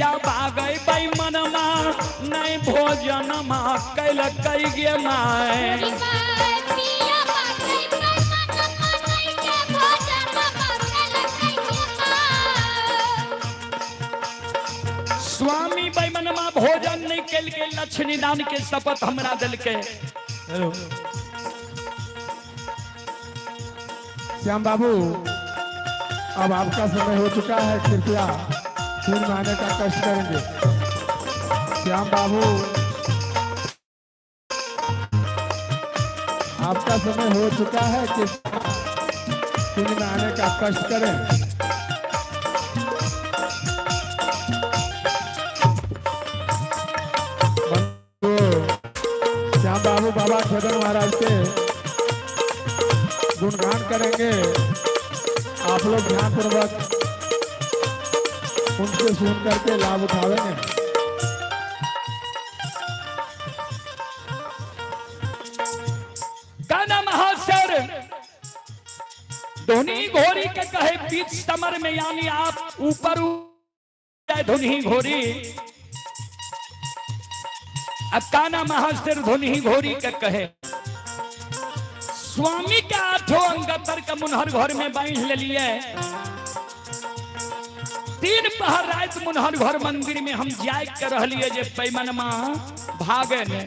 पिया बागई बाई मनमा नहीं भोजन मा कैल कई गे माय स्वामी बैमनमा भोजन नहीं कैल के लक्ष्मी दान के शपथ हमरा दिल के। श्याम बाबू अब आपका समय हो चुका है, कृपया 3 महीने का कष्ट करेंगे। श्याम बाबू आपका समय हो चुका है, कृपया 3 महीने का कष्ट करें। श्याम बाबू बाबा छगन महाराज के गुणगान करेंगे, आप लोग ध्यानपूर्वक उनसे सुन करके लाभ उठावेंगे। काना महाशर धोनी घोड़ी के कहे बीच समर में, यानी आप ऊपर धोनी घोड़ी। अब काना महाशर धोनी घोड़ी के कहे स्वामी के 8 अंगतर का मुनहर घर में बांध ले लिए। 3 पहर रात मुनहर घर मंदिर में हम जाए के रह लिए जे पैमनमा भागे ने।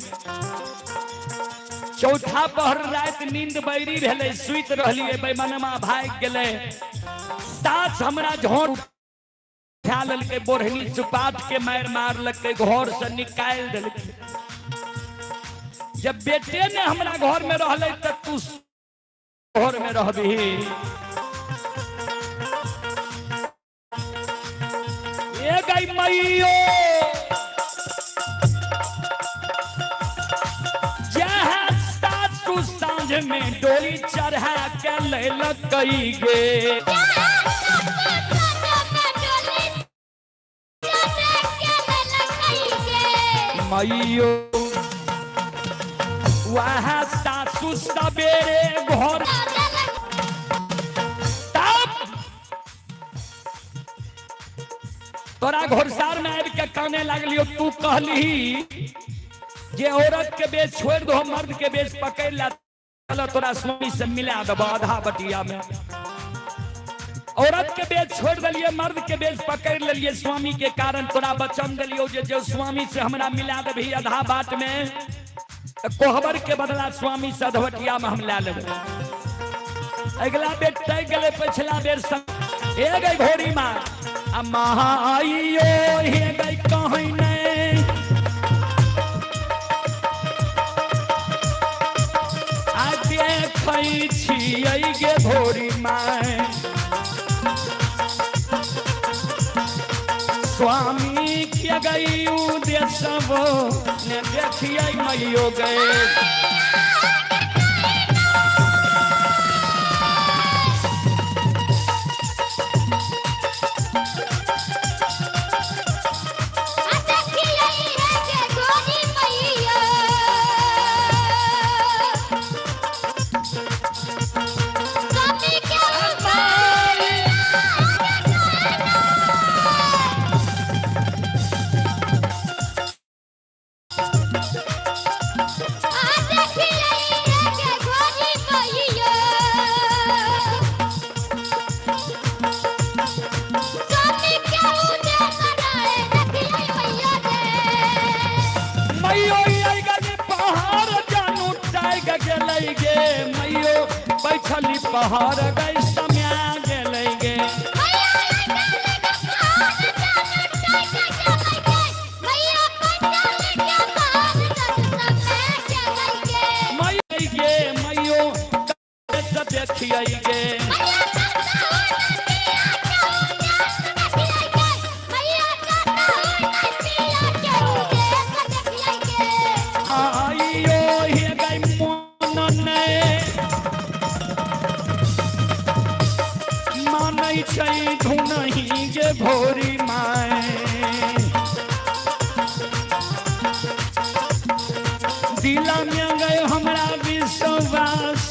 4था पहर रात नींद बैरी रहले सुइत रहलिए पैमनमा भाग गेले। साथ हमरा झोर उठा ललके बोरहनी चुपाट के मार लके घर से निकाल देलके। जब बेटे ने हमरा घर में रहले त तू घर में रहबी। ए गई मैयो जहाँ सासु सांझ में डोली चढ़ा के ले लकई गे। मैयो वहाँ सासु सवेरे घर तोरा घोरसार में आबि के काने लागलियो। तू कहली जे औरत के बेच छोड़ दो, मर्द के बेच पकड़ ला, चलो तोरा स्वामी से मिला दबा आधा बटिया में। औरत के बेच छोड़ दिलिए, मर्द के बेच पकड़ लिए। स्वामी के कारण तोरा वचन दिलियो जे जो स्वामी से हमरा मिला देबी आधा बाट में, कोहबर के बदला स्वामी से अधवटिया में हम ला लेब। अगला बेर तय गले पिछला बेर ए गई घोड़ी मार माइयो हे गई कहीं नहीं आ देखै छियै गे घोड़ी माय। स्वामी के गई उदेशवो ने देखिए मैयो गए। बैठली पहाड़ गई समय गेले गे। मैयो देखिए गे धुनही गे भोरी माय। दिला में गए हमरा विश्वास